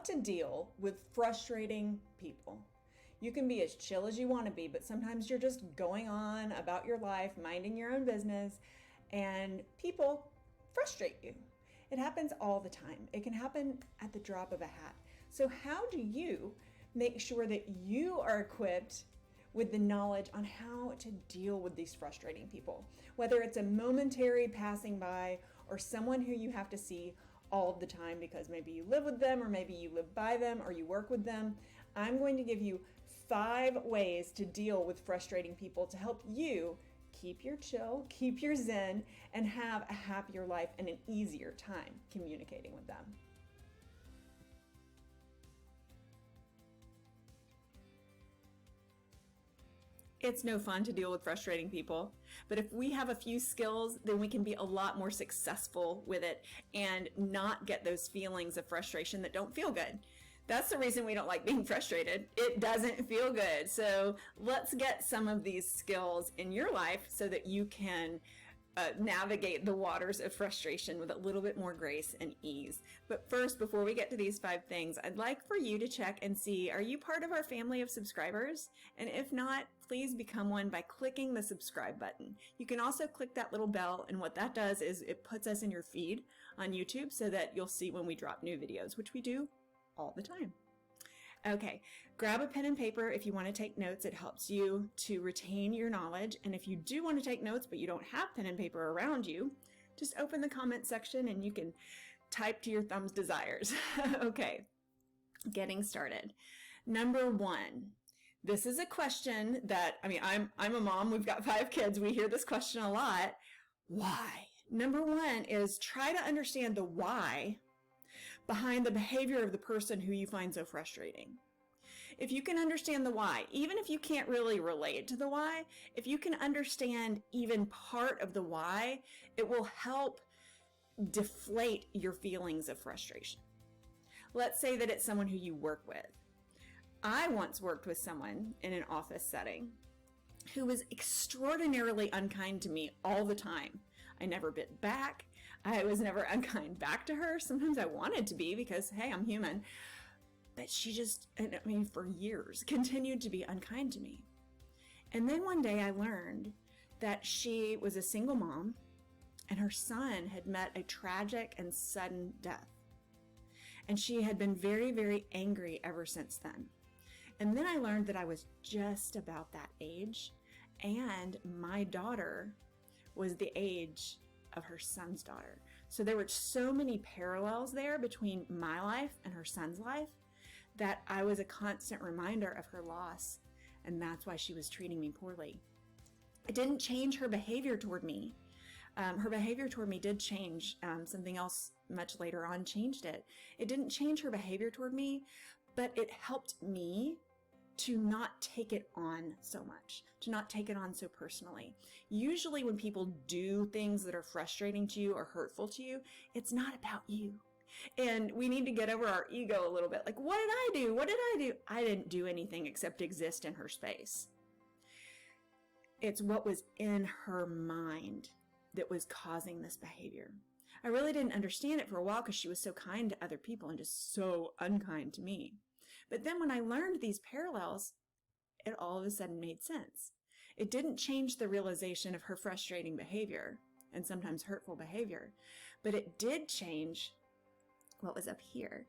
to deal with frustrating people. You can be as chill as you want to be, but sometimes you're just going on about your life, minding your own business, and people frustrate you. It happens all the time. It can happen at the drop of a hat. So how do you make sure that you are equipped with the knowledge on how to deal with these frustrating people? Whether it's a momentary passing by or someone who you have to see all of the time because maybe you live with them or maybe you live by them or you work with them, I'm going to give you 5 ways to deal with frustrating people to help you keep your chill, keep your zen, and have a happier life and an easier time communicating with them. It's no fun to deal with frustrating people, but if we have a few skills, then we can be a lot more successful with it and not get those feelings of frustration that don't feel good. That's the reason we don't like being frustrated. It doesn't feel good. So let's get some of these skills in your life so that you can navigate the waters of frustration with a little bit more grace and ease. But first, before we get to these 5 things, I'd like for you to check and see, are you part of our family of subscribers? And if not, please become one by clicking the subscribe button. You can also click that little bell, and what that does is it puts us in your feed on YouTube so that you'll see when we drop new videos, which we do all the time. Okay, grab a pen and paper if you want to take notes. It helps you to retain your knowledge. And if you do want to take notes, but you don't have pen and paper around you, just open the comment section and you can type to your thumb's desires. Okay, getting started. Number 1. This is a question that, I'm a mom. We've got 5 kids. We hear this question a lot. Why? Number 1 is try to understand the why behind the behavior of the person who you find so frustrating. If you can understand the why, even if you can't really relate to the why, if you can understand even part of the why, it will help deflate your feelings of frustration. Let's say that it's someone who you work with. I once worked with someone in an office setting who was extraordinarily unkind to me all the time. I never bit back. I was never unkind back to her. Sometimes I wanted to be because, hey, I'm human. But she just, for years, continued to be unkind to me. And then one day I learned that she was a single mom and her son had met a tragic and sudden death. And she had been very, very angry ever since then. And then I learned that I was just about that age, and my daughter was the age of her son's daughter. So there were so many parallels there between my life and her son's life that I was a constant reminder of her loss, and that's why she was treating me poorly. It didn't change her behavior toward me. Her behavior toward me did change. Something else much later on changed it. It didn't change her behavior toward me, but it helped me to not take it on so much, to not take it on so personally. Usually when people do things that are frustrating to you or hurtful to you, it's not about you. And we need to get over our ego a little bit. Like, what did I do? What did I do? I didn't do anything except exist in her space. It's what was in her mind that was causing this behavior. I really didn't understand it for a while because she was so kind to other people and just so unkind to me. But then when I learned these parallels, it all of a sudden made sense. It didn't change the realization of her frustrating behavior and sometimes hurtful behavior, but it did change what was up here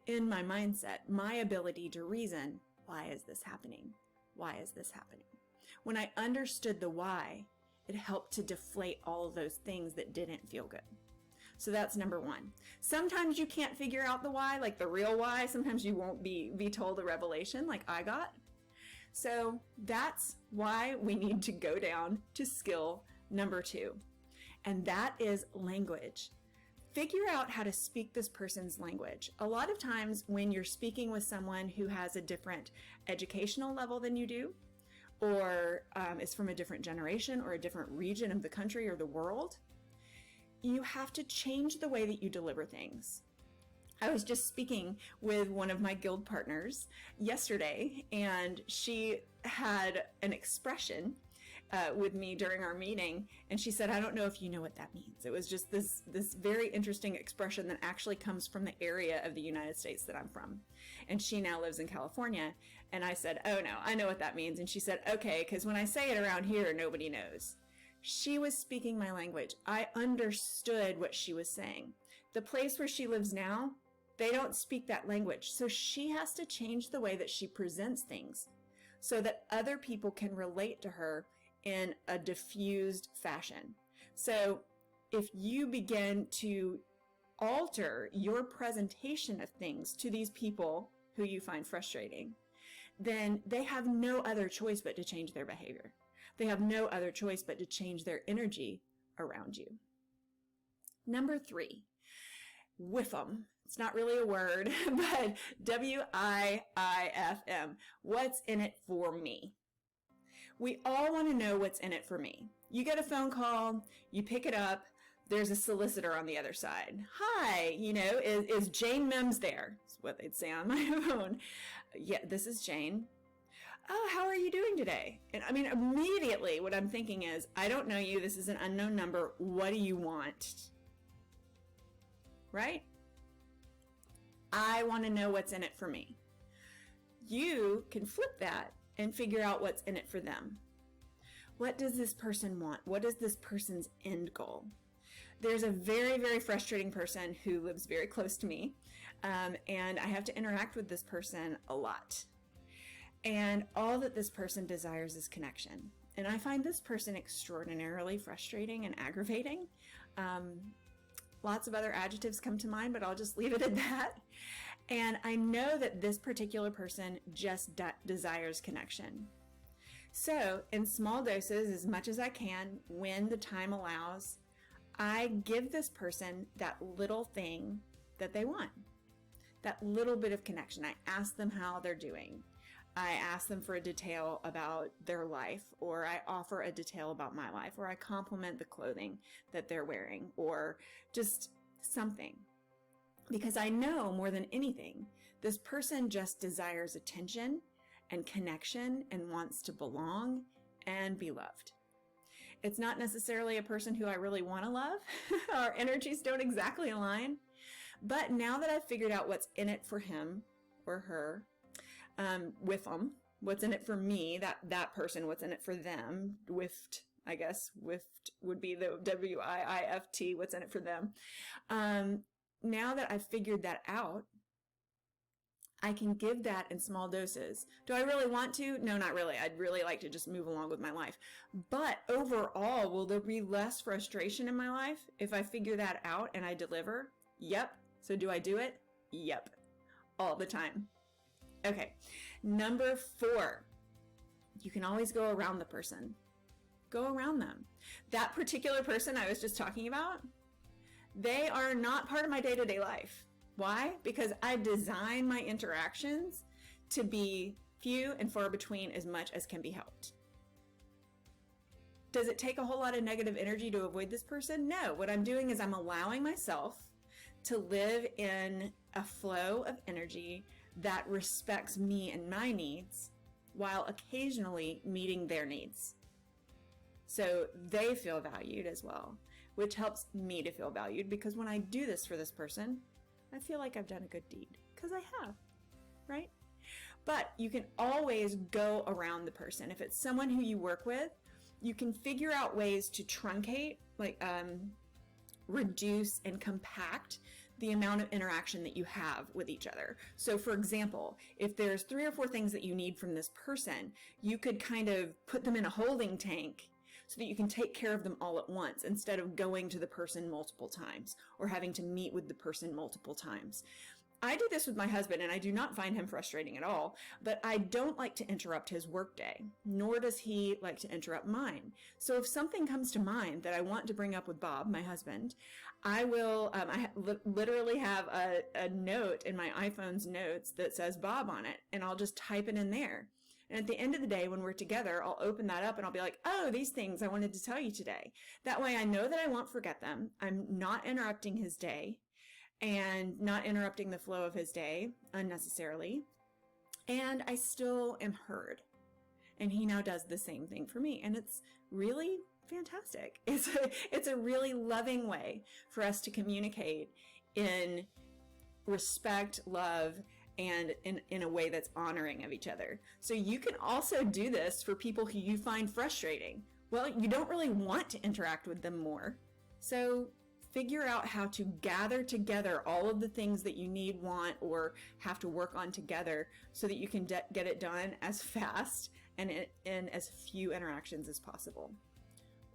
in my mindset, my ability to reason, why is this happening? Why is this happening? When I understood the why, it helped to deflate all of those things that didn't feel good. So that's number 1. Sometimes you can't figure out the why, like the real why. Sometimes you won't be told a revelation like I got. So that's why we need to go down to skill number 2. And that is language. Figure out how to speak this person's language. A lot of times when you're speaking with someone who has a different educational level than you do, or is from a different generation or a different region of the country or the world, you have to change the way that you deliver things. I was just speaking with one of my GILD partners yesterday, and she had an expression, with me during our meeting, and she said, I don't know if you know what that means. It was just this very interesting expression that actually comes from the area of the United States that I'm from. And she now lives in California. And I said, oh no, I know what that means. And she said, okay, because when I say it around here, nobody knows. She was speaking my language. I understood what she was saying. The place where she lives now, they don't speak that language. So she has to change the way that she presents things so that other people can relate to her in a diffused fashion. So if you begin to alter your presentation of things to these people who you find frustrating, then they have no other choice but to change their behavior. They have no other choice but to change their energy around you. Number 3, WIIF 'em. It's not really a word, but WIIFM. What's in it for me? We all want to know what's in it for me. You get a phone call, you pick it up, there's a solicitor on the other side. Hi, is Jane Mims there? That's what they'd say on my phone. Yeah, this is Jane. Oh, how are you doing today? And I mean, immediately what I'm thinking is, I don't know you. This is an unknown number. What do you want? Right? I want to know what's in it for me. You can flip that and figure out what's in it for them. What does this person want? What is this person's end goal? There's a very, very frustrating person who lives very close to me, and I have to interact with this person a lot. And all that this person desires is connection. And I find this person extraordinarily frustrating and aggravating. Lots of other adjectives come to mind, but I'll just leave it at that. And I know that this particular person just desires connection. So in small doses, as much as I can, when the time allows, I give this person that little thing that they want, that little bit of connection. I ask them how they're doing. I ask them for a detail about their life, or I offer a detail about my life, or I compliment the clothing that they're wearing, or just something. Because I know more than anything, this person just desires attention and connection and wants to belong and be loved. It's not necessarily a person who I really want to love. Our energies don't exactly align. But now that I've figured out what's in it for him or her, with them, what's in it for me, that person, what's in it for them, WIIFT, I guess, WIIFT would be the WIIFT, what's in it for them. Now that I've figured that out, I can give that in small doses. Do I really want to? No, not really. I'd really like to just move along with my life. But overall, will there be less frustration in my life if I figure that out and I deliver? Yep. So do I do it? Yep. All the time. Okay. Number 4, you can always go around the person. Go around them. That particular person I was just talking about, they are not part of my day-to-day life. Why? Because I design my interactions to be few and far between as much as can be helped. Does it take a whole lot of negative energy to avoid this person? No. What I'm doing is I'm allowing myself to live in a flow of energy that respects me and my needs while occasionally meeting their needs. So they feel valued as well, which helps me to feel valued, because when I do this for this person, I feel like I've done a good deed, because I have, right? But you can always go around the person. If it's someone who you work with, you can figure out ways to truncate, like reduce and compact the amount of interaction that you have with each other. So for example, if there's 3 or 4 things that you need from this person, you could kind of put them in a holding tank so that you can take care of them all at once instead of going to the person multiple times or having to meet with the person multiple times. I do this with my husband, and I do not find him frustrating at all, but I don't like to interrupt his workday, nor does he like to interrupt mine. So if something comes to mind that I want to bring up with Bob, my husband, I will, literally have a note in my iPhone's notes that says Bob on it, and I'll just type it in there. And at the end of the day, when we're together, I'll open that up and I'll be like, oh, these things I wanted to tell you today. That way I know that I won't forget them. I'm not interrupting his day and not interrupting the flow of his day unnecessarily. And I still am heard. And he now does the same thing for me. And it's really fantastic. It's a really loving way for us to communicate in respect, love, and in a way that's honoring of each other. So you can also do this for people who you find frustrating. Well, you don't really want to interact with them more. So figure out how to gather together all of the things that you need, want, or have to work on together so that you can get it done as fast and in as few interactions as possible.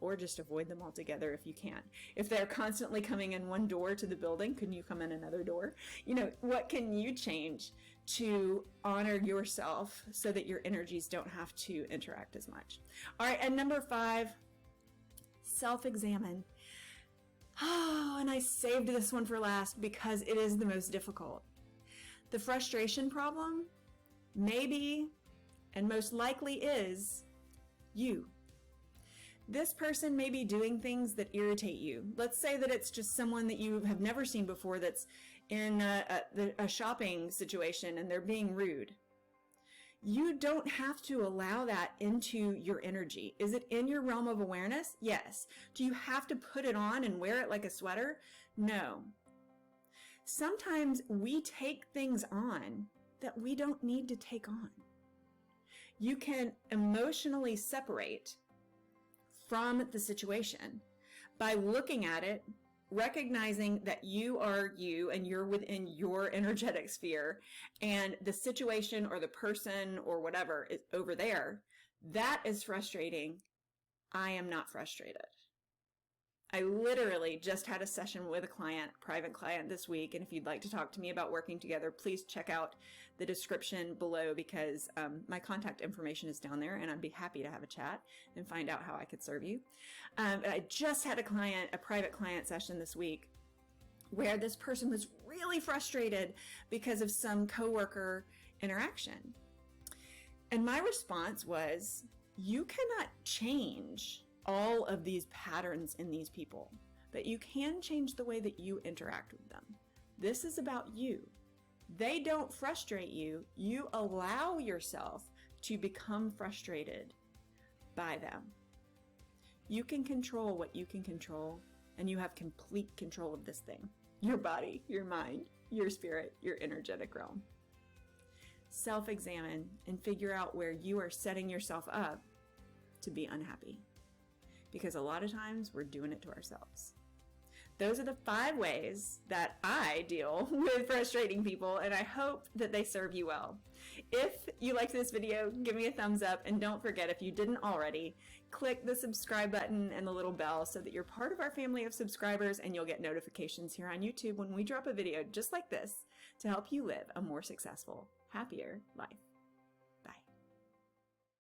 Or just avoid them altogether if you can. If they're constantly coming in one door to the building, couldn't you come in another door? You know, what can you change to honor yourself so that your energies don't have to interact as much? All right, and number 5, self-examine. Oh, and I saved this one for last because it is the most difficult. The frustration problem maybe and most likely is you. This person may be doing things that irritate you. Let's say that it's just someone that you have never seen before that's in a shopping situation and they're being rude. You don't have to allow that into your energy. Is it in your realm of awareness? Yes. Do you have to put it on and wear it like a sweater? No. Sometimes we take things on that we don't need to take on. You can emotionally separate from the situation by looking at it, recognizing that you are you and you're within your energetic sphere, and the situation or the person or whatever is over there. That is frustrating. I am not frustrated. I literally just had a session with a client, private client this week, and if you'd like to talk to me about working together, please check out the description below because my contact information is down there and I'd be happy to have a chat and find out how I could serve you. I just had a private client session this week where this person was really frustrated because of some coworker interaction. And my response was, you cannot change all of these patterns in these people, but you can change the way that you interact with them. This is about you. They don't frustrate you. You allow yourself to become frustrated by them. You can control what you can control, and you have complete control of this thing. Your body, your mind, your spirit, your energetic realm. Self-examine and figure out where you are setting yourself up to be unhappy. Because a lot of times we're doing it to ourselves. Those are the 5 ways that I deal with frustrating people, and I hope that they serve you well. If you liked this video, give me a thumbs up, and don't forget, if you didn't already, click the subscribe button and the little bell so that you're part of our family of subscribers, and you'll get notifications here on YouTube when we drop a video just like this to help you live a more successful, happier life.